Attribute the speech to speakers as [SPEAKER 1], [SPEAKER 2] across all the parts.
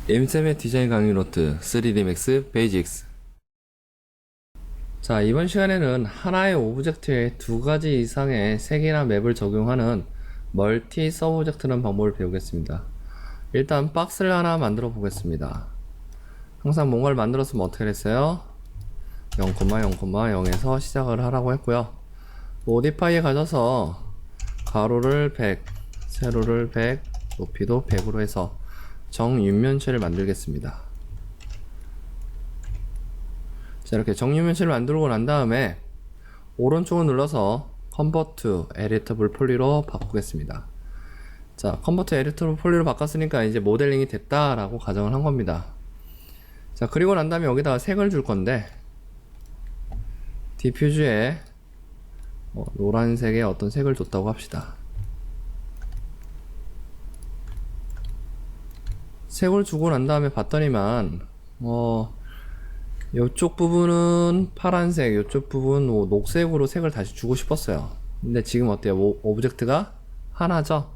[SPEAKER 1] 임쌤의 디자인 강의 노트 3D Max 베이직스. 자, 이번 시간에는 하나의 오브젝트에 두 가지 이상의 색이나 맵을 적용하는 멀티 서브 오브젝트라는 방법을 배우겠습니다. 일단 박스를 하나 만들어 보겠습니다. 항상 뭔가를 만들었으면 어떻게 했어요? 0,0,0에서 시작을 하라고 했고요. 모디파이에 가셔서 가로를 100, 세로를 100, 높이도 100으로 해서 정육면체를 만들겠습니다. 자, 이렇게 정육면체를 만들고 난 다음에 오른쪽을 눌러서 컨버트 에디터블 폴리로 바꾸겠습니다. 자, 컨버트 에디터블 폴리로 바꿨으니까 이제 모델링이 됐다라고 가정을 한 겁니다. 자, 그리고 난 다음에 여기다가 색을 줄 건데 디퓨즈에 노란색의 어떤 색을 줬다고 합시다. 색을 주고 난 다음에 봤더니만 이쪽 부분은 파란색, 이쪽 부분 녹색으로 색을 다시 주고 싶었어요. 근데 지금 어때요? 오브젝트가 하나죠?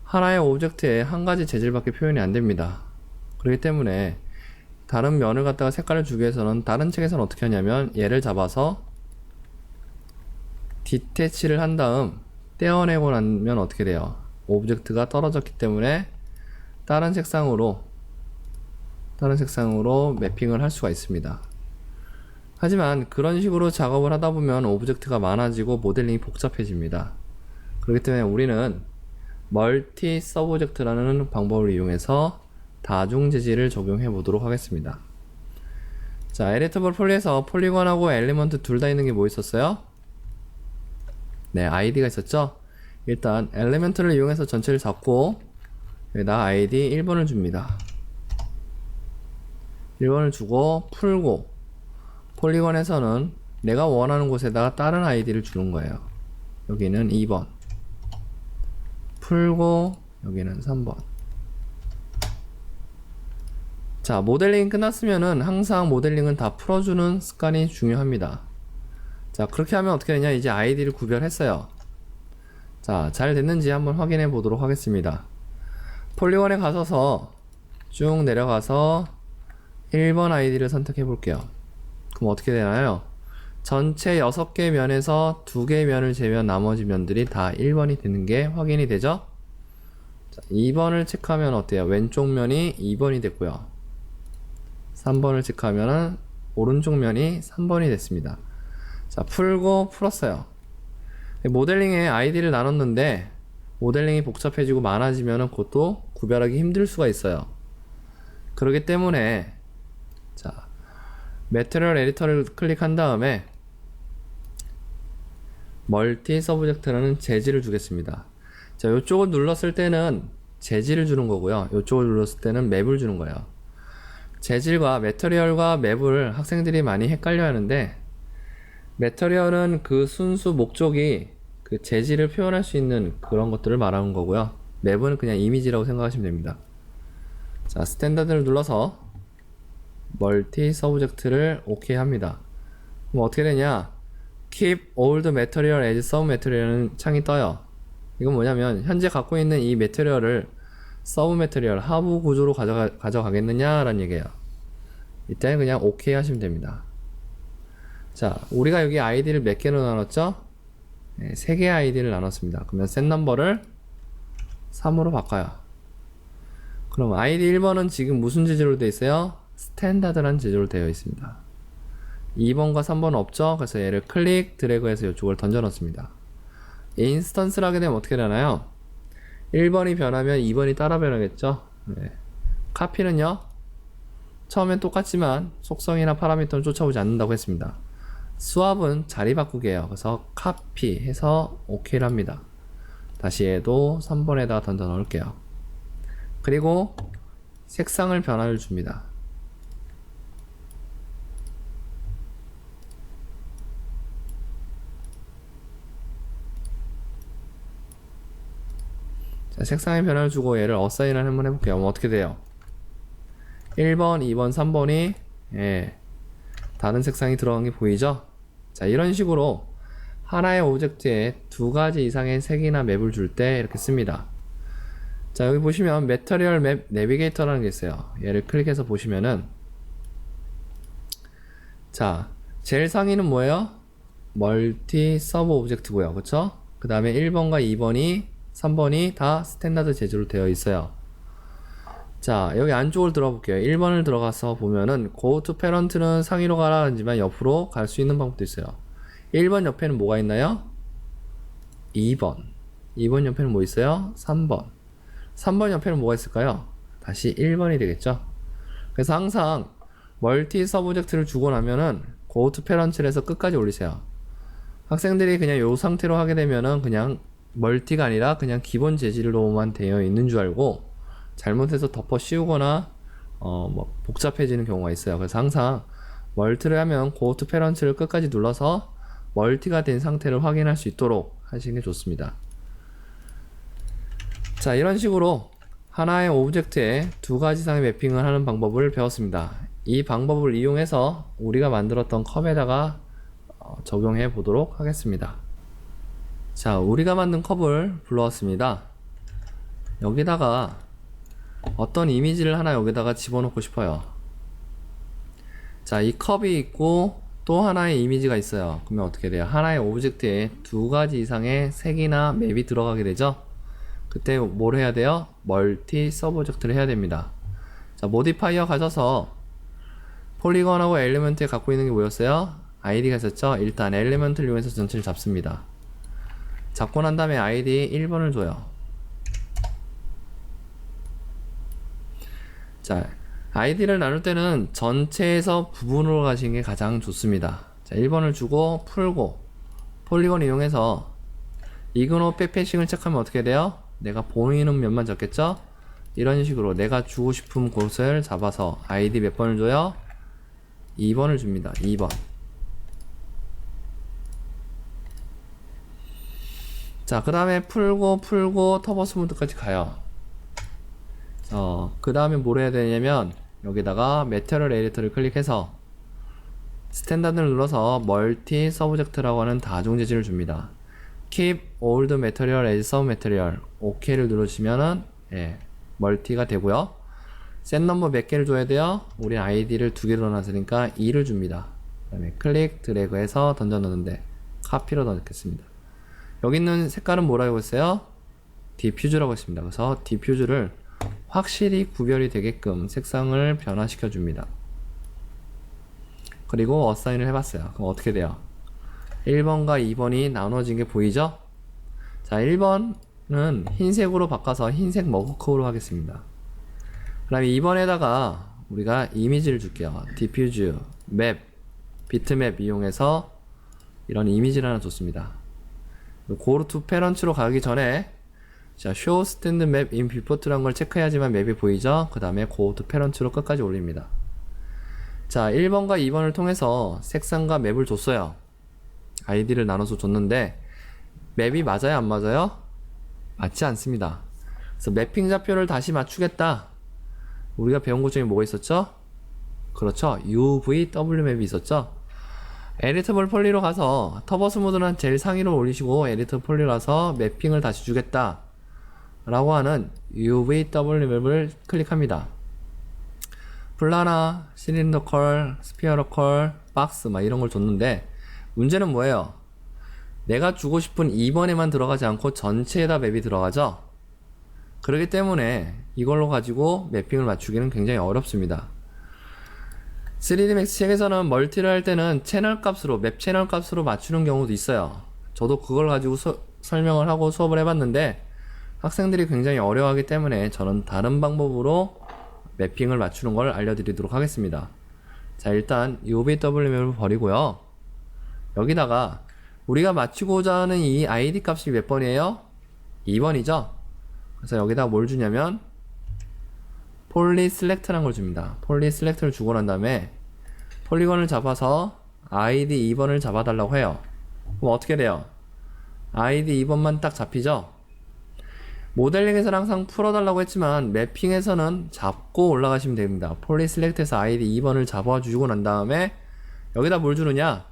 [SPEAKER 1] 하나의 오브젝트에 한 가지 재질밖에 표현이 안 됩니다. 그렇기 때문에 다른 면을 갖다가 색깔을 주기 위해서는 다른 책에서는 어떻게 하냐면 얘를 잡아서 디태치를 한 다음 떼어내고 나면 어떻게 돼요? 오브젝트가 떨어졌기 때문에 다른 색상으로 매핑을 할 수가 있습니다. 하지만 그런 식으로 작업을 하다 보면 오브젝트가 많아지고 모델링이 복잡해집니다. 그렇기 때문에 우리는 멀티 서브 오브젝트라는 방법을 이용해서 다중 재질을 적용해 보도록 하겠습니다. 자, 에디터블 폴리에서 폴리곤하고 엘리먼트 둘 다 있는 게 뭐 있었어요? 네, 아이디가 있었죠? 일단 엘리먼트를 이용해서 전체를 잡고 여기다 아이디 1번을 줍니다. 1번을 주고 풀고 폴리곤에서는 내가 원하는 곳에다가 다른 아이디를 주는 거예요. 여기는 2번 풀고 여기는 3번. 자, 모델링이 끝났으면은 항상 모델링은 다 풀어주는 습관이 중요합니다. 자, 그렇게 하면 어떻게 되냐? 이제 아이디를 구별했어요. 자, 잘 됐는지 한번 확인해 보도록 하겠습니다. 폴리곤에 가셔서 쭉 내려가서 1번 아이디를 선택해 볼게요. 그럼 어떻게 되나요? 전체 6개 면에서 2개 면을 제외한 나머지 면들이 다 1번이 되는 게 확인이 되죠? 자, 2번을 체크하면 어때요? 왼쪽 면이 2번이 됐고요. 3번을 체크하면 오른쪽 면이 3번이 됐습니다. 자, 풀었어요. 모델링에 아이디를 나눴는데 모델링이 복잡해지고 많아지면 그것도 구별하기 힘들 수가 있어요. 그렇기 때문에 자, 매트리얼 에디터를 클릭한 다음에 멀티 서브젝트라는 재질을 주겠습니다. 자, 이쪽을 눌렀을 때는 재질을 주는 거고요. 이쪽을 눌렀을 때는 맵을 주는 거예요. 재질과 매트리얼과 맵을 학생들이 많이 헷갈려 하는데, 매트리얼은 그 순수 목적이 그 재질을 표현할 수 있는 그런 것들을 말하는 거고요. 맵은 그냥 이미지라고 생각하시면 됩니다. 자, 스탠다드를 눌러서 멀티 서브젝트를 OK 합니다. 그럼 어떻게 되냐? Keep all the material as sub material은 창이 떠요. 이건 뭐냐면 현재 갖고 있는 이 매트리얼을 서브 매트리얼 하부 구조로 가져가겠느냐라는 얘기예요. 이때 그냥 OK 하시면 됩니다. 자, 우리가 여기 아이디를 몇 개로 나눴죠? 네, 3개의 아이디를 나눴습니다. 그러면 셋 넘버를 3으로 바꿔요. 그럼 아이디 1번은 지금 무슨 재질로 되어 있어요? 스탠다드라는 재질로 되어 있습니다. 2번과 3번은 없죠? 그래서 얘를 클릭, 드래그해서 이쪽을 던져 넣습니다. 인스턴스를 하게 되면 어떻게 되나요? 1번이 변하면 2번이 따라 변하겠죠? 네. 카피는요? 처음엔 똑같지만 속성이나 파라미터는 쫓아오지 않는다고 했습니다. 스왑은 자리 바꾸기예요. 그래서 카피 해서 OK를 합니다. 다시 얘도 3번에다가 던져 넣을게요. 그리고 색상을 변화를 줍니다. 자, 색상의 변화를 주고 얘를 어사인을 한번 해볼게요. 어떻게 돼요? 1번, 2번, 3번이 다른 색상이 들어간 게 보이죠? 자, 이런 식으로 하나의 오브젝트에 두 가지 이상의 색이나 맵을 줄 때 이렇게 씁니다. 자, 여기 보시면 매터리얼 맵 내비게이터라는 게 있어요. 얘를 클릭해서 보시면은, 자, 제일 상위는 뭐예요? 멀티 서브 오브젝트고요. 그쵸? 그 다음에 1번과 2번이 3번이 다 스탠다드 재질로 되어 있어요. 자, 여기 안쪽을 들어볼게요. 1번을 들어가서 보면은 Go to Parent는 상위로 가라는지만 옆으로 갈 수 있는 방법도 있어요. 1번 옆에는 뭐가 있나요? 2번. 2번 옆에는 뭐 있어요? 3번. 3번 옆에는 뭐가 있을까요? 다시 1번이 되겠죠. 그래서 항상 멀티 서브젝트를 주고 나면은 Go to Parent를 해서 끝까지 올리세요. 학생들이 그냥 요 상태로 하게 되면은 그냥 멀티가 아니라 그냥 기본 재질로만 되어 있는 줄 알고 잘못해서 덮어 씌우거나 뭐 복잡해지는 경우가 있어요. 그래서 항상 멀티를 하면 Go to Parent를 끝까지 눌러서 멀티가 된 상태를 확인할 수 있도록 하시는 게 좋습니다. 자, 이런 식으로 하나의 오브젝트에 두 가지 이상의 매핑을 하는 방법을 배웠습니다. 이 방법을 이용해서 우리가 만들었던 컵에다가 적용해 보도록 하겠습니다. 자, 우리가 만든 컵을 불러왔습니다. 여기다가 어떤 이미지를 하나 여기다가 집어넣고 싶어요. 자, 이 컵이 있고 또 하나의 이미지가 있어요. 그러면 어떻게 돼요? 하나의 오브젝트에 두 가지 이상의 색이나 맵이 들어가게 되죠. 그때 뭘 해야 돼요? 멀티 서브젝트를 해야 됩니다. 자, 모디파이어 가셔서 폴리건하고 엘리먼트에 갖고 있는 게 뭐였어요? 아이디가 있었죠? 일단 엘리먼트를 이용해서 전체를 잡습니다. 잡고 난 다음에 아이디 1번을 줘요. 자, 아이디를 나눌 때는 전체에서 부분으로 가시는 게 가장 좋습니다. 자, 1번을 주고 풀고 폴리건 이용해서 이그노 페페싱을 체크하면 어떻게 돼요? 내가 보이는 면만 적겠죠? 이런 식으로 내가 주고 싶은 곳을 잡아서 아이디 몇 번을 줘요? 2번을 줍니다. 2번. 자, 그 다음에 풀고 터보 스무드까지 가요. 그 다음에 뭘 해야 되냐면 여기다가 매터리얼 에디터를 클릭해서 스탠다드를 눌러서 멀티 서브젝트라고 하는 다중 재질을 줍니다. Keep all the material as submaterial. OK를 누르시면은 멀티가 되고요. 셋 넘버 몇 개를 줘야 돼요? 우리 아이디를 두 개로 넣어놨으니까 2를 줍니다. 그 다음에 클릭 드래그해서 던져 넣는데 카피로 넣겠습니다. 여기 있는 색깔은 뭐라고 했어요? 디퓨즈라고 했습니다. 그래서 디퓨즈를 확실히 구별이 되게끔 색상을 변화시켜 줍니다. 그리고 어사인을 해봤어요. 그럼 어떻게 돼요? 1번과 2번이 나눠진 게 보이죠? 자, 1번은 흰색으로 바꿔서 흰색 머그컵으로 하겠습니다. 그 다음에 2번에다가 우리가 이미지를 줄게요. 디퓨즈, 맵, 비트맵 이용해서 이런 이미지를 하나 줬습니다. Go to Parent로 가기 전에 자, Show Stand Map in Viewport라는 걸 체크해야지만 맵이 보이죠? 그 다음에 Go to Parent로 끝까지 올립니다. 자, 1번과 2번을 통해서 색상과 맵을 줬어요. 아이디를 나눠서 줬는데 맵이 맞아요? 안 맞아요? 맞지 않습니다. 그래서 매핑 좌표를 다시 맞추겠다. 우리가 배운 것 중에 뭐가 있었죠? 그렇죠. UVW 맵이 있었죠. 에디터블 폴리로 가서 터보 스무드는 제일 상위로 올리시고 에디터 폴리로 가서 매핑을 다시 주겠다 라고 하는 UVW 맵을 클릭합니다. 플라나, 실린더컬, 스피어러컬, 박스 막 이런 걸 줬는데 문제는 뭐예요? 내가 주고 싶은 2번에만 들어가지 않고 전체에다 맵이 들어가죠? 그렇기 때문에 이걸로 가지고 매핑을 맞추기는 굉장히 어렵습니다. 3D Max 책에서는 멀티를 할 때는 채널 값으로, 맵 채널 값으로 맞추는 경우도 있어요. 저도 그걸 가지고 설명을 하고 수업을 해봤는데 학생들이 굉장히 어려워하기 때문에 저는 다른 방법으로 매핑을 맞추는 걸 알려드리도록 하겠습니다. 자, 일단 UVW 맵을 버리고요. 여기다가 우리가 맞추고자 하는 이 ID 값이 몇 번이에요? 2번이죠? 그래서 여기다 뭘 주냐면 폴리 셀렉트라는 걸 줍니다. 폴리 셀렉트를 주고 난 다음에 폴리건을 잡아서 ID 2번을 잡아달라고 해요. 그럼 어떻게 돼요? ID 2번만 딱 잡히죠? 모델링에서는 항상 풀어달라고 했지만 매핑에서는 잡고 올라가시면 됩니다. 폴리 셀렉트에서 ID 2번을 잡아주고 난 다음에 여기다 뭘 주느냐?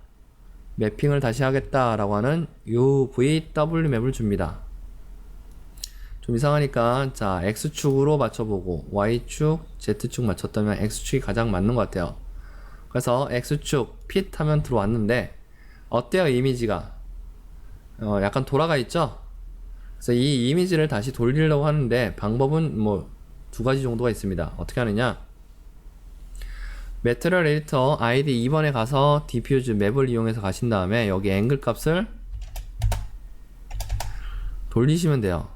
[SPEAKER 1] 매핑을 다시 하겠다라고 하는 UVW 맵을 줍니다. 좀 이상하니까 자 X축으로 맞춰보고 Y축, Z축 맞췄다면 X축이 가장 맞는 것 같아요. 그래서 X축 핏 하면 들어왔는데 어때요 이미지가? 약간 돌아가 있죠? 그래서 이 이미지를 다시 돌리려고 하는데 방법은 뭐 두 가지 정도가 있습니다. 어떻게 하느냐? 매트리얼 에디터 ID 2번에 가서 디퓨즈 맵을 이용해서 가신 다음에 여기 앵글 값을 돌리시면 돼요.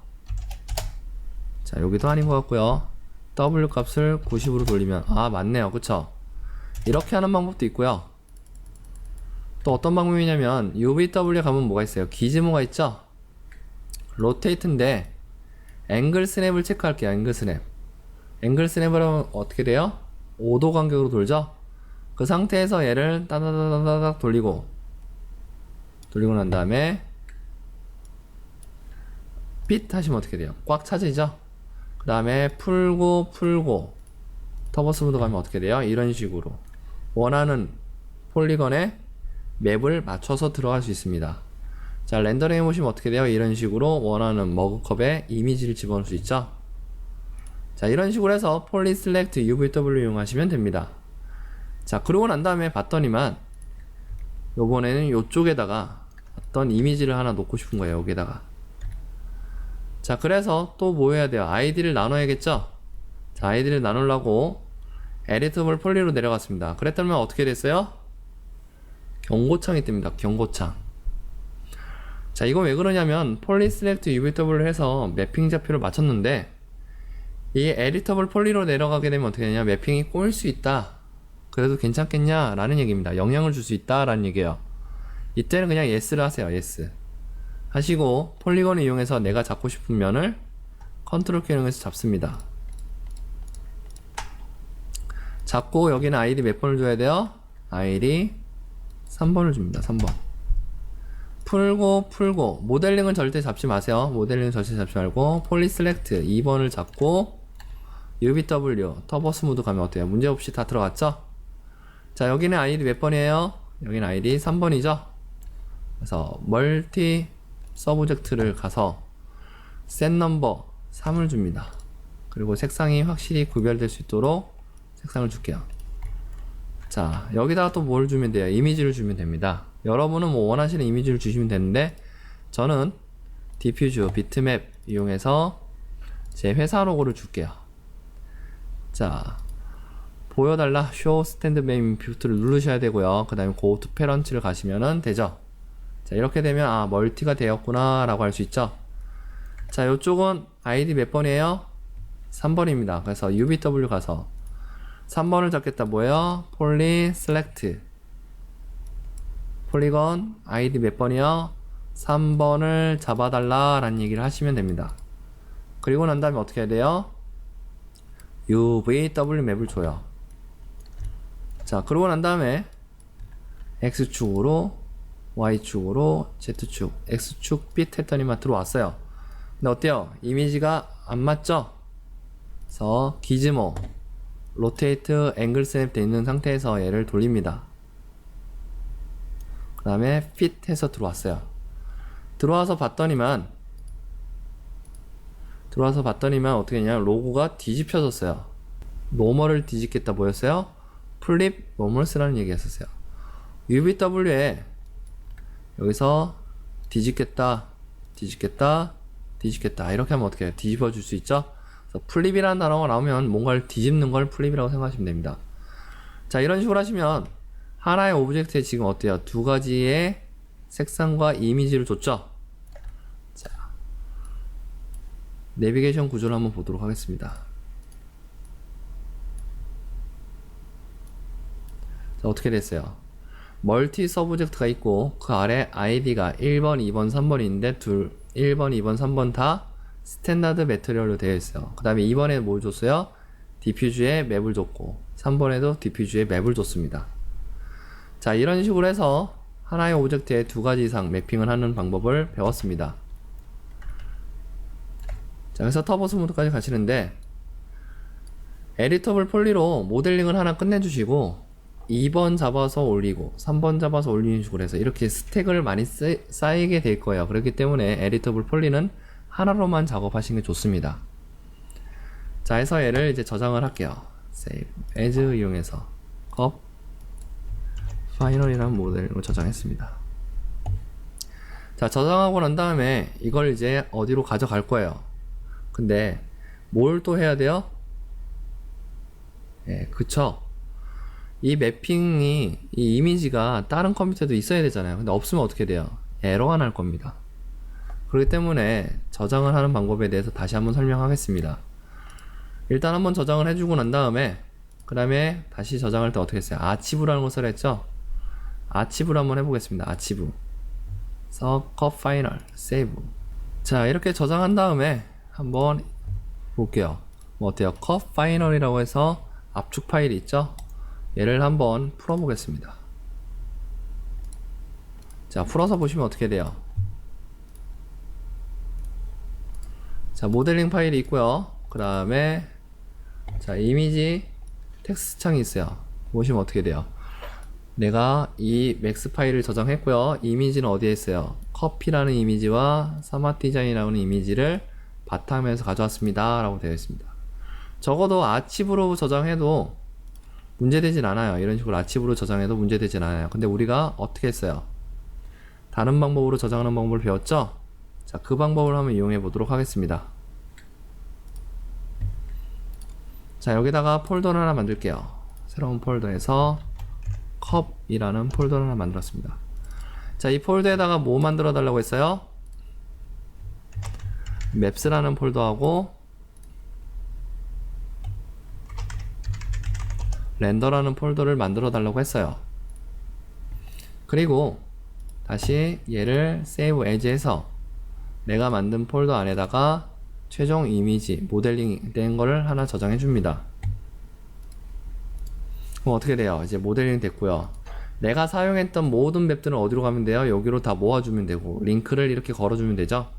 [SPEAKER 1] 자 여기도 아닌 것 같고요. W 값을 90으로 돌리면 아 맞네요. 그쵸? 이렇게 하는 방법도 있고요. 또 어떤 방법이냐면 UVW에 가면 뭐가 있어요? 기즈모가 있죠? 로테이트인데 앵글 스냅을 체크할게요. 앵글 스냅. 앵글 스냅을 하면 어떻게 돼요? 5도 간격으로 돌죠? 그 상태에서 얘를 따다다다닥 돌리고 난 다음에 핏 하시면 어떻게 돼요? 꽉 차지죠? 그 다음에 풀고 터보 스무드 가면 어떻게 돼요? 이런 식으로 원하는 폴리건에 맵을 맞춰서 들어갈 수 있습니다. 자 렌더링 해보시면 어떻게 돼요? 이런 식으로 원하는 머그컵에 이미지를 집어넣을 수 있죠? 자 이런 식으로 해서 폴리 셀렉트 UVW 이용하시면 됩니다. 자 그러고 난 다음에 봤더니만 요번에는 요쪽에다가 어떤 이미지를 하나 놓고 싶은 거예요. 여기다가 자 그래서 또 뭐 해야 돼요? 아이디를 나눠야겠죠? 자 아이디를 나누려고 에디터블 폴리로 내려갔습니다. 그랬더니 어떻게 됐어요? 경고창이 뜹니다. 경고창. 자 이건 왜 그러냐면 폴리 셀렉트 UVW를 해서 매핑 좌표를 맞췄는데 이 에디터블 폴리로 내려가게 되면 어떻게 되냐? 매핑이 꼬일 수 있다. 그래도 괜찮겠냐? 라는 얘기입니다. 영향을 줄 수 있다 라는 얘기예요. 이때는 그냥 yes를 하세요. yes 하시고 폴리건을 이용해서 내가 잡고 싶은 면을 컨트롤 키 이용해서 잡습니다. 잡고 여기는 ID 몇 번을 줘야 돼요? ID 3번을 줍니다. 3번. 풀고 모델링은 절대 잡지 마세요. 모델링은 절대 잡지 말고 폴리 셀렉트 2번을 잡고 UVW 터보 스무드 가면 어때요? 문제없이 다 들어갔죠? 자 여기는 ID 몇 번이에요? 여기는 ID 3번이죠? 그래서 멀티 서브젝트를 가서 셋 넘버 3을 줍니다. 그리고 색상이 확실히 구별될 수 있도록 색상을 줄게요. 자 여기다가 또 뭘 주면 돼요? 이미지를 주면 됩니다. 여러분은 뭐 원하시는 이미지를 주시면 되는데 저는 디퓨즈 비트맵 이용해서 제 회사 로고를 줄게요. 자 보여달라 show stand main 뷰트를 누르셔야 되고요. 그 다음에 go to parent를 가시면 되죠. 자 이렇게 되면 아 멀티가 되었구나 라고 할 수 있죠. 자 이쪽은 ID 몇 번이에요? 3번입니다. 그래서 UVW 가서 3번을 잡겠다. 뭐예요? 폴리 셀렉트 폴리건 ID 몇 번이요? 3번을 잡아달라 라는 얘기를 하시면 됩니다. 그리고 난 다음에 어떻게 해야 돼요? UVW 맵을 줘요. 자 그러고 난 다음에 X축으로 Y축으로 Z축 X축 핏 했더니만 들어왔어요. 근데 어때요? 이미지가 안 맞죠? 그래서 기즈모 로테이트 앵글 스냅 돼 있는 상태에서 얘를 돌립니다. 그 다음에 핏 해서 들어왔어요. 들어와서 봤더니만 어떻게 했냐? 로고가 뒤집혀졌어요. 노멀을 뒤집겠다 뭐였어요? 플립 노멀스라는 얘기 했었어요. UVW에 여기서 뒤집겠다 이렇게 하면 어떻게 해요? 뒤집어 줄 수 있죠? 그래서 플립이라는 단어가 나오면 뭔가를 뒤집는 걸 플립이라고 생각하시면 됩니다. 자 이런 식으로 하시면 하나의 오브젝트에 지금 어때요? 두 가지의 색상과 이미지를 줬죠? 자 내비게이션 구조를 한번 보도록 하겠습니다. 자 어떻게 됐어요? 멀티 서브젝트가 있고 그 아래 아이디가 1번, 2번, 3번이 있는데 1번, 2번, 3번 다 스탠다드 매트리얼로 되어 있어요. 그 다음에 2번에 뭘 줬어요? 디퓨즈에 맵을 줬고 3번에도 디퓨즈에 맵을 줬습니다. 자 이런 식으로 해서 하나의 오브젝트에 두 가지 이상 매핑을 하는 방법을 배웠습니다. 자 그래서 터보 스무드까지 가시는데 에디터블 폴리로 모델링을 하나 끝내주시고 2번 잡아서 올리고 3번 잡아서 올리는 식으로 해서 이렇게 스택을 많이 쌓이게 될 거예요. 그렇기 때문에 에디터블 폴리는 하나로만 작업하시는 게 좋습니다. 자, 해서 얘를 이제 저장을 할게요. save as 이용해서 컵 파이널이라는 모델로 저장했습니다. 자, 저장하고 난 다음에 이걸 이제 어디로 가져갈 거예요. 근데 뭘 또 해야 돼요? 예, 그쵸. 이 매핑이, 이 이미지가 다른 컴퓨터에도 있어야 되잖아요. 근데 없으면 어떻게 돼요? 에러가 날 겁니다. 그렇기 때문에 저장을 하는 방법에 대해서 다시 한번 설명하겠습니다. 일단 한번 저장을 해주고 난 다음에 그 다음에 다시 저장할 때 어떻게 했어요? 아치브라는 것을 했죠? 아치브를 한번 해보겠습니다. 아치브 그래서 컷 파이널 세이브. 자, 이렇게 저장한 다음에 한번 볼게요. 뭐 어때요? 컷 파이널이라고 해서 압축 파일이 있죠? 얘를 한번 풀어 보겠습니다. 자, 풀어서 보시면 어떻게 돼요? 자, 모델링 파일이 있고요. 그 다음에 자, 이미지 텍스트 창이 있어요. 보시면 어떻게 돼요? 내가 이 맥스 파일을 저장했고요. 이미지는 어디에 있어요? 커피라는 이미지와 사마 디자인이라는 이미지를 바탕화면에서 가져왔습니다 라고 되어 있습니다. 적어도 아치브로 저장해도 문제되진 않아요. 이런 식으로 아치브로 저장해도 문제되진 않아요. 근데 우리가 어떻게 했어요? 다른 방법으로 저장하는 방법을 배웠죠? 자, 그 방법을 한번 이용해 보도록 하겠습니다. 자, 여기다가 폴더를 하나 만들게요. 새로운 폴더에서 컵이라는 폴더를 하나 만들었습니다. 자, 이 폴더에다가 뭐 만들어 달라고 했어요? 맵스라는 폴더하고 렌더라는 폴더를 만들어 달라고 했어요. 그리고 다시 얘를 save as 해서 내가 만든 폴더 안에다가 최종 이미지 모델링 된 거를 하나 저장해 줍니다. 그럼 어떻게 돼요? 이제 모델링 됐고요. 내가 사용했던 모든 맵들은 어디로 가면 돼요? 여기로 다 모아주면 되고 링크를 이렇게 걸어주면 되죠.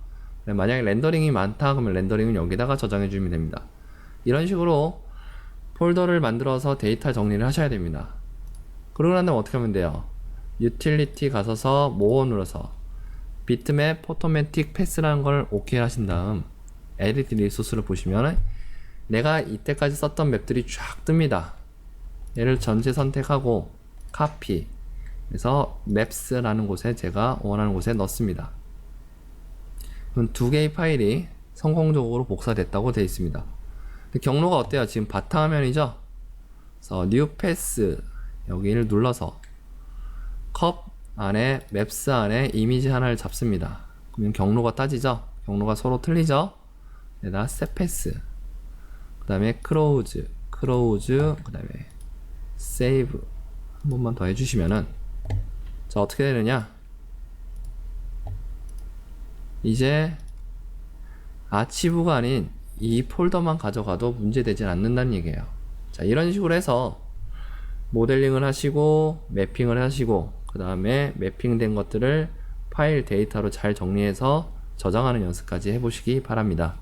[SPEAKER 1] 만약에 렌더링이 많다 그러면 렌더링은 여기다가 저장해 주면 됩니다. 이런 식으로 폴더를 만들어서 데이터 정리를 하셔야 됩니다. 그러고 난 다음에 어떻게 하면 돼요? 유틸리티 가셔서 모어 눌러서 비트맵 포토매틱 패스라는 걸 오케이 하신 다음 에디트 리소스를 보시면 내가 이때까지 썼던 맵들이 쫙 뜹니다. 얘를 전체 선택하고 카피 그래서 맵스라는 곳에 제가 원하는 곳에 넣습니다. 그럼 두 개의 파일이 성공적으로 복사됐다고 되어 있습니다. 경로가 어때요? 지금 바탕화면이죠? 그래서 new path 여기를 눌러서 컵 안에 맵스 안에 이미지 하나를 잡습니다. 그러면 경로가 따지죠? 경로가 서로 틀리죠? 여기다 set path 그 다음에 close 그 다음에 save 한 번만 더 해주시면은 자, 어떻게 되느냐? 이제 아치브가 아닌 이 폴더만 가져가도 문제되진 않는다는 얘기예요. 자, 이런 식으로 해서 모델링을 하시고 매핑을 하시고 그 다음에 매핑된 것들을 파일 데이터로 잘 정리해서 저장하는 연습까지 해보시기 바랍니다.